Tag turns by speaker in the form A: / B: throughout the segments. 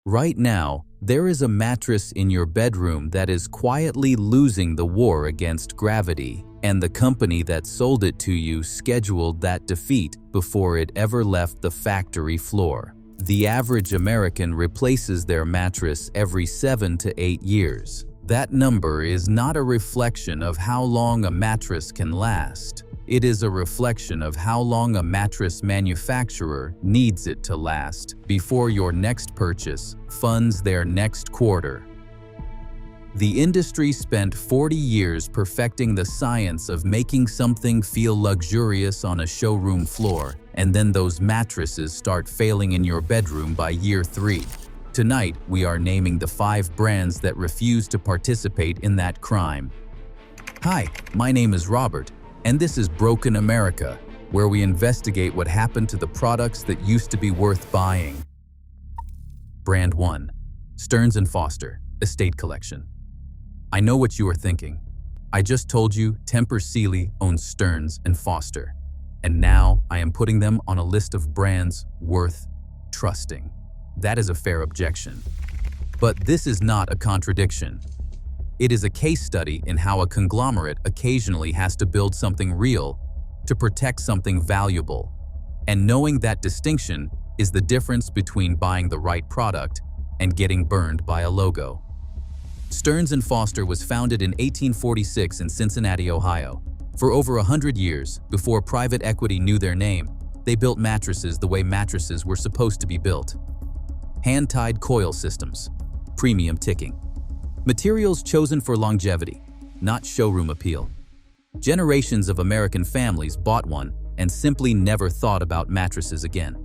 A: Right now, there is a mattress in your bedroom that is quietly losing the war against gravity, and the company that sold it to you scheduled that defeat before it ever left the factory floor. The average American replaces their mattress every 7 to 8 years. That number is not a reflection of how long a mattress can last. It is a reflection of how long a mattress manufacturer needs it to last before your next purchase funds their next quarter. The industry spent 40 years perfecting the science of making something feel luxurious on a showroom floor, and then those mattresses start failing in your bedroom by year 3. Tonight, we are naming the 5 brands that refuse to participate in that crime. Hi, my name is Robert, and this is Broken America, where we investigate what happened to the products that used to be worth buying. Brand 1. Stearns & Foster, Estate Collection. I know what you are thinking. I just told you Tempur Sealy owns Stearns & Foster, and now I am putting them on a list of brands worth trusting. That is a fair objection. But this is not a contradiction. It is a case study in how a conglomerate occasionally has to build something real to protect something valuable. And knowing that distinction is the difference between buying the right product and getting burned by a logo. Stearns & Foster was founded in 1846 in Cincinnati, Ohio. For over 100 years, before private equity knew their name, they built mattresses the way mattresses were supposed to be built. Hand-tied coil systems, premium ticking. Materials chosen for longevity, not showroom appeal. Generations of American families bought one and simply never thought about mattresses again.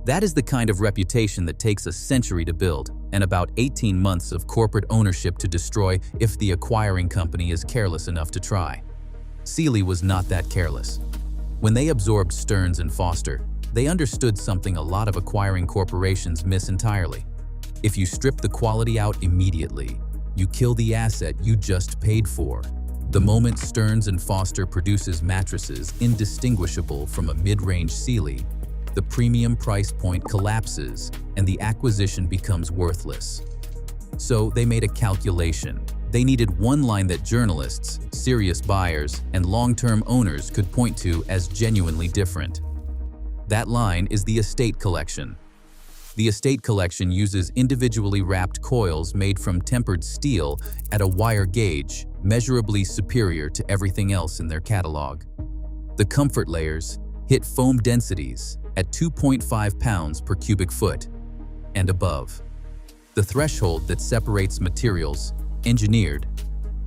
A: That is the kind of reputation that takes a century to build and about 18 months of corporate ownership to destroy if the acquiring company is careless enough to try. Sealy was not that careless. When they absorbed Stearns & Foster, they understood something a lot of acquiring corporations miss entirely. If you strip the quality out immediately, you kill the asset you just paid for. The moment Stearns & Foster produces mattresses indistinguishable from a mid-range Sealy, the premium price point collapses and the acquisition becomes worthless. So they made a calculation. They needed one line that journalists, serious buyers, and long-term owners could point to as genuinely different. That line is the Estate Collection. The Estate Collection uses individually wrapped coils made from tempered steel at a wire gauge, measurably superior to everything else in their catalog. The comfort layers hit foam densities at 2.5 pounds per cubic foot and above. The threshold that separates materials engineered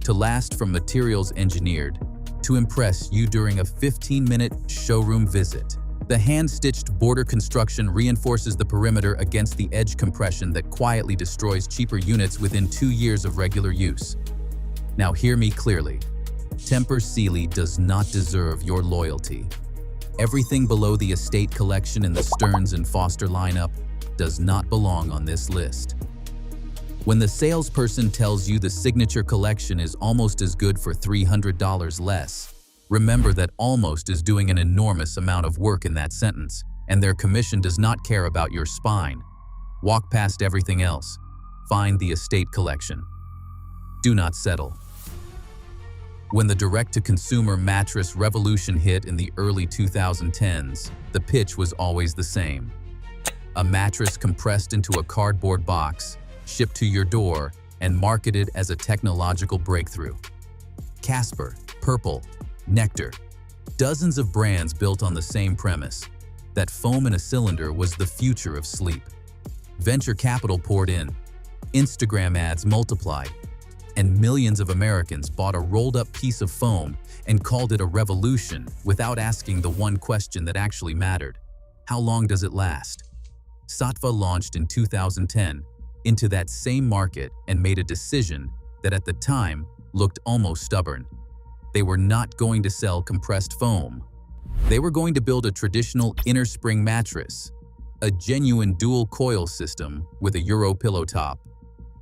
A: to last from materials engineered to impress you during a 15-minute showroom visit. The hand-stitched border construction reinforces the perimeter against the edge compression that quietly destroys cheaper units within 2 years of regular use. Now hear me clearly. Tempur Sealy does not deserve your loyalty. Everything below the Estate Collection in the Stearns & Foster lineup does not belong on this list. When the salesperson tells you the Signature Collection is almost as good for $300 less, remember that almost is doing an enormous amount of work in that sentence, and their commission does not care about your spine. Walk past everything else. Find the Estate Collection. Do not settle. When the direct-to-consumer mattress revolution hit in the early 2010s, the pitch was always the same. A mattress compressed into a cardboard box, shipped to your door, and marketed as a technological breakthrough. Casper, Purple, Nectar. Dozens of brands built on the same premise, that foam in a cylinder was the future of sleep. Venture capital poured in, Instagram ads multiplied, and millions of Americans bought a rolled-up piece of foam and called it a revolution without asking the one question that actually mattered: how long does it last? Saatva launched in 2010 into that same market and made a decision that at the time looked almost stubborn. They were not going to sell compressed foam. They were going to build a traditional inner spring mattress, a genuine dual coil system with a Euro pillow top,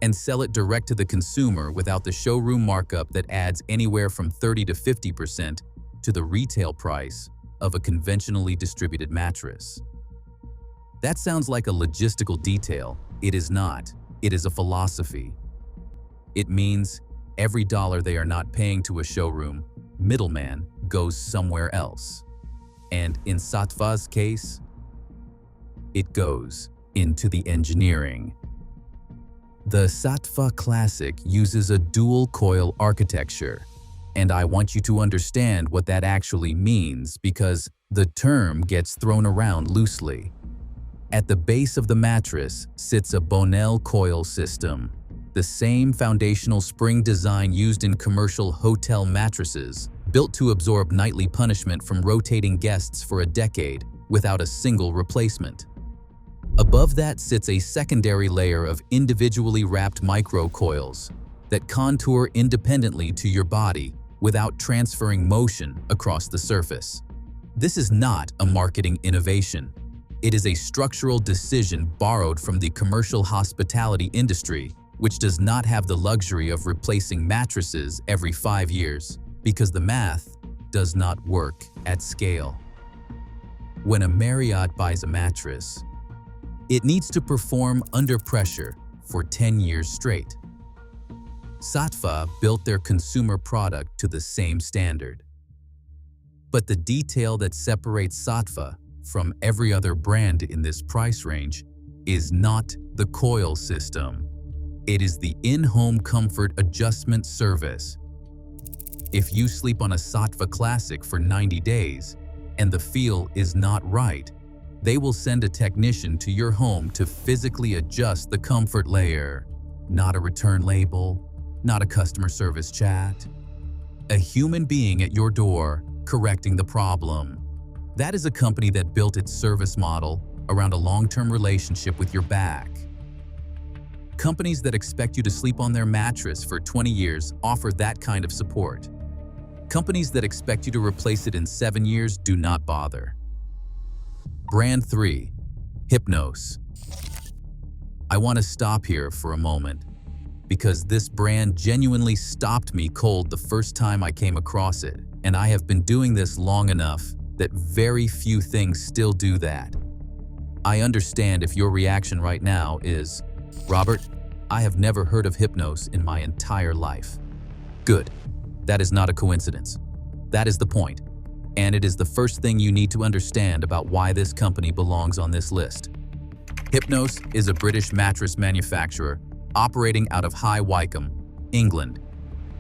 A: and sell it direct to the consumer without the showroom markup that adds anywhere from 30 to 50% to the retail price of a conventionally distributed mattress. That sounds like a logistical detail. It is not. It is a philosophy. It means every dollar they are not paying to a showroom middleman goes somewhere else. And in Sattva's case, it goes into the engineering. The Sattva Classic uses a dual-coil architecture, and I want you to understand what that actually means because the term gets thrown around loosely. At the base of the mattress sits a Bonnell coil system, the same foundational spring design used in commercial hotel mattresses, built to absorb nightly punishment from rotating guests for a decade without a single replacement. Above that sits a secondary layer of individually wrapped microcoils that contour independently to your body without transferring motion across the surface. This is not a marketing innovation. It is a structural decision borrowed from the commercial hospitality industry, which does not have the luxury of replacing mattresses every 5 years because the math does not work at scale. When a Marriott buys a mattress, it needs to perform under pressure for 10 years straight. Sattva built their consumer product to the same standard. But the detail that separates Sattva from every other brand in this price range is not the coil system. It is the in-home comfort adjustment service. If you sleep on a Sattva Classic for 90 days and the feel is not right, they will send a technician to your home to physically adjust the comfort layer. Not a return label, not a customer service chat. A human being at your door correcting the problem. That is a company that built its service model around a long-term relationship with your back. Companies that expect you to sleep on their mattress for 20 years offer that kind of support. Companies that expect you to replace it in 7 years do not bother. Brand 3, Hypnos. I want to stop here for a moment because this brand genuinely stopped me cold the first time I came across it, and I have been doing this long enough that very few things still do that. I understand if your reaction right now is, Robert, I have never heard of Hypnos in my entire life. Good. That is not a coincidence. That is the point. And it is the first thing you need to understand about why this company belongs on this list. Hypnos is a British mattress manufacturer operating out of High Wycombe, England.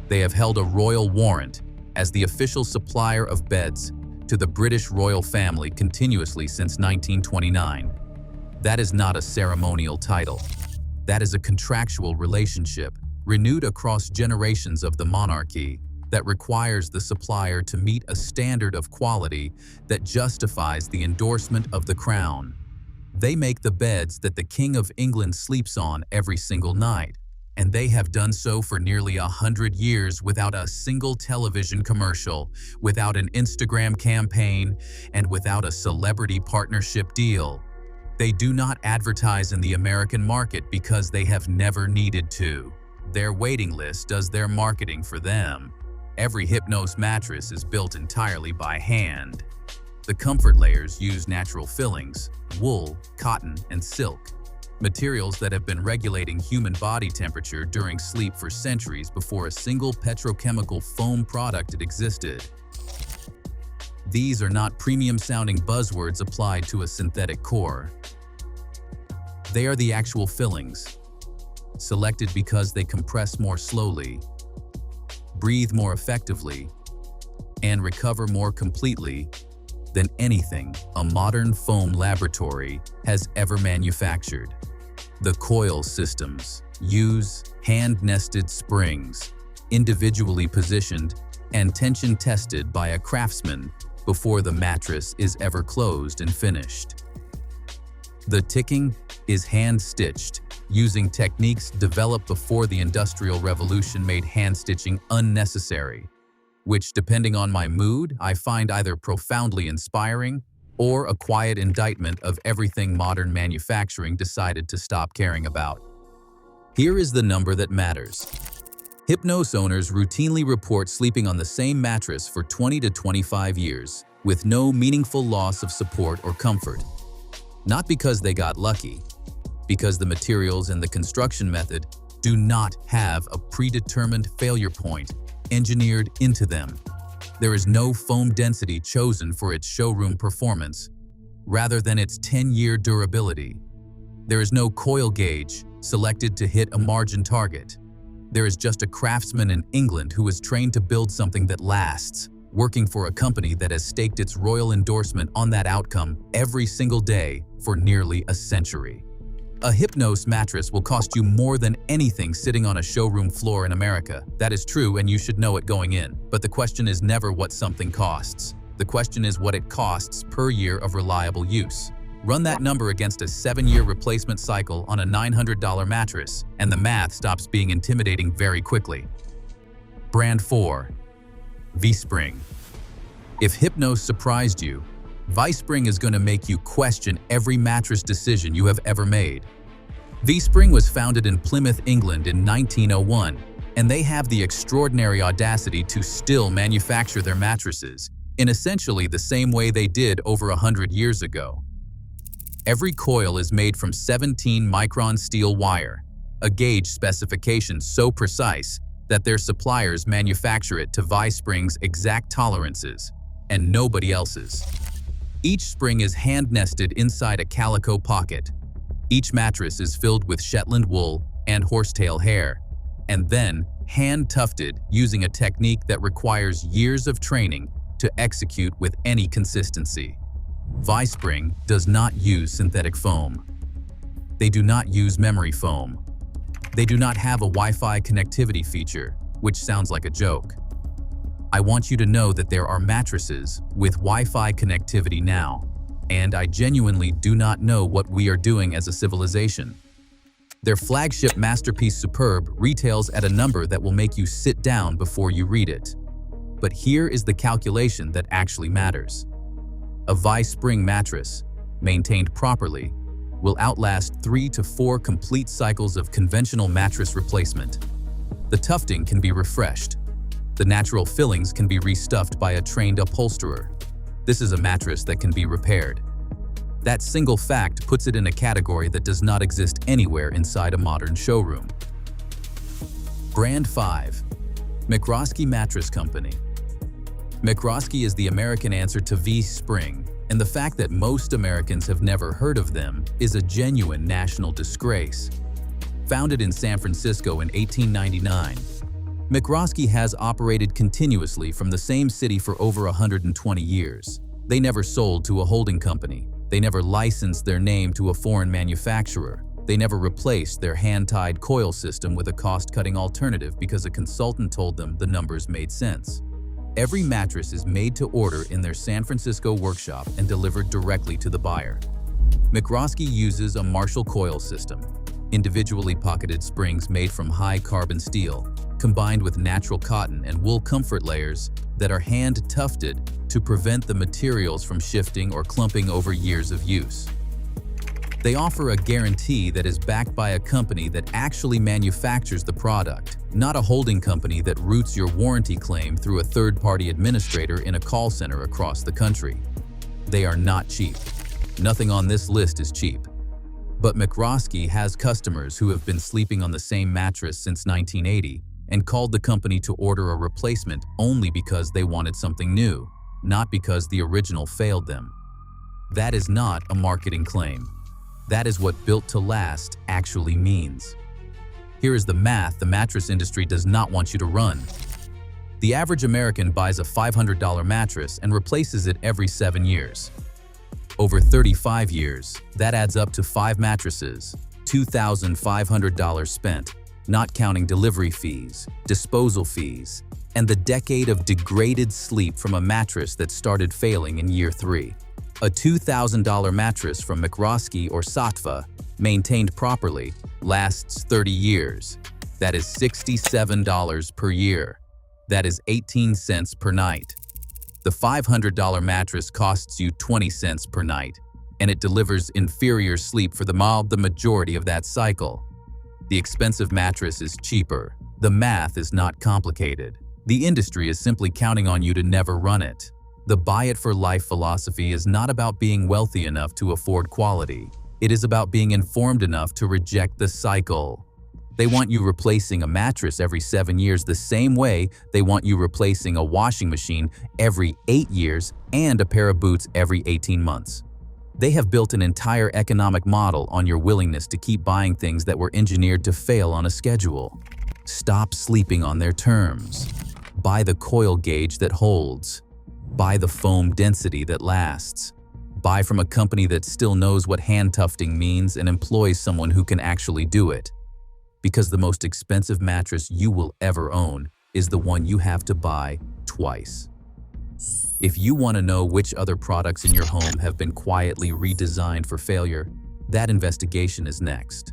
A: They have held a royal warrant as the official supplier of beds to the British royal family continuously since 1929. That is not a ceremonial title. That is a contractual relationship renewed across generations of the monarchy that requires the supplier to meet a standard of quality that justifies the endorsement of the crown. They make the beds that the King of England sleeps on every single night, and they have done so for nearly 100 years without a single television commercial, without an Instagram campaign, and without a celebrity partnership deal. They do not advertise in the American market because they have never needed to. Their waiting list does their marketing for them. Every Hypnos mattress is built entirely by hand. The comfort layers use natural fillings, wool, cotton, and silk, materials that have been regulating human body temperature during sleep for centuries before a single petrochemical foam product existed. These are not premium-sounding buzzwords applied to a synthetic core. They are the actual fillings, selected because they compress more slowly, breathe more effectively, and recover more completely than anything a modern foam laboratory has ever manufactured. The coil systems use hand-nested springs, individually positioned and tension-tested by a craftsman before the mattress is ever closed and finished. The ticking is hand-stitched, using techniques developed before the Industrial Revolution made hand-stitching unnecessary, which, depending on my mood, I find either profoundly inspiring or a quiet indictment of everything modern manufacturing decided to stop caring about. Here is the number that matters. Hypnos owners routinely report sleeping on the same mattress for 20 to 25 years, with no meaningful loss of support or comfort. Not because they got lucky, because the materials and the construction method do not have a predetermined failure point engineered into them. There is no foam density chosen for its showroom performance, rather than its 10-year durability. There is no coil gauge selected to hit a margin target. There is just a craftsman in England who is trained to build something that lasts, working for a company that has staked its royal endorsement on that outcome every single day for nearly a century. A Hypnos mattress will cost you more than anything sitting on a showroom floor in America. That is true, and you should know it going in. But the question is never what something costs. The question is what it costs per year of reliable use. Run that number against a 7-year replacement cycle on a $900 mattress, and the math stops being intimidating very quickly. Brand 4. V-Spring. If Hypnos surprised you, V-Spring is going to make you question every mattress decision you have ever made. V-Spring was founded in Plymouth, England in 1901, and they have the extraordinary audacity to still manufacture their mattresses in essentially the same way they did over 100 years ago. Every coil is made from 17-micron steel wire, a gauge specification so precise that their suppliers manufacture it to V-Spring's exact tolerances and nobody else's. Each spring is hand-nested inside a calico pocket. Each mattress is filled with Shetland wool and horsetail hair, and then hand-tufted using a technique that requires years of training to execute with any consistency. V-Spring does not use synthetic foam. They do not use memory foam. They do not have a Wi-Fi connectivity feature, which sounds like a joke. I want you to know that there are mattresses with Wi-Fi connectivity now, and I genuinely do not know what we are doing as a civilization. Their flagship masterpiece Superb retails at a number that will make you sit down before you read it. But here is the calculation that actually matters. A V-Spring mattress, maintained properly, will outlast 3 to 4 complete cycles of conventional mattress replacement. The tufting can be refreshed. The natural fillings can be restuffed by a trained upholsterer. This is a mattress that can be repaired. That single fact puts it in a category that does not exist anywhere inside a modern showroom. Brand 5. McRoskey Mattress Company. McRoskey is the American answer to V-Spring, and the fact that most Americans have never heard of them is a genuine national disgrace. Founded in San Francisco in 1899, McRoskey has operated continuously from the same city for over 120 years. They never sold to a holding company. They never licensed their name to a foreign manufacturer. They never replaced their hand-tied coil system with a cost-cutting alternative because a consultant told them the numbers made sense. Every mattress is made to order in their San Francisco workshop and delivered directly to the buyer. McRoskey uses a Marshall coil system, individually pocketed springs made from high-carbon steel, combined with natural cotton and wool comfort layers that are hand-tufted to prevent the materials from shifting or clumping over years of use. They offer a guarantee that is backed by a company that actually manufactures the product, not a holding company that routes your warranty claim through a third-party administrator in a call center across the country. They are not cheap. Nothing on this list is cheap. But McRoskey has customers who have been sleeping on the same mattress since 1980 and called the company to order a replacement only because they wanted something new, not because the original failed them. That is not a marketing claim. That is what built to last actually means. Here is the math the mattress industry does not want you to run. The average American buys a $500 mattress and replaces it every 7 years. Over 35 years, that adds up to 5 mattresses, $2,500 spent, not counting delivery fees, disposal fees, and the decade of degraded sleep from a mattress that started failing in year 3. A $2,000 mattress from McRoskey or Saatva, maintained properly, lasts 30 years. That is $67 per year. That is 18 cents per night. The $500 mattress costs you 20 cents per night, and it delivers inferior sleep for the majority of that cycle. The expensive mattress is cheaper. The math is not complicated. The industry is simply counting on you to never run it. The buy it for life philosophy is not about being wealthy enough to afford quality. It is about being informed enough to reject the cycle. They want you replacing a mattress every 7 years the same way they want you replacing a washing machine every 8 years and a pair of boots every 18 months. They have built an entire economic model on your willingness to keep buying things that were engineered to fail on a schedule. Stop sleeping on their terms. Buy the coil gauge that holds. Buy the foam density that lasts. Buy from a company that still knows what hand tufting means and employs someone who can actually do it. Because the most expensive mattress you will ever own is the one you have to buy twice. If you want to know which other products in your home have been quietly redesigned for failure, that investigation is next.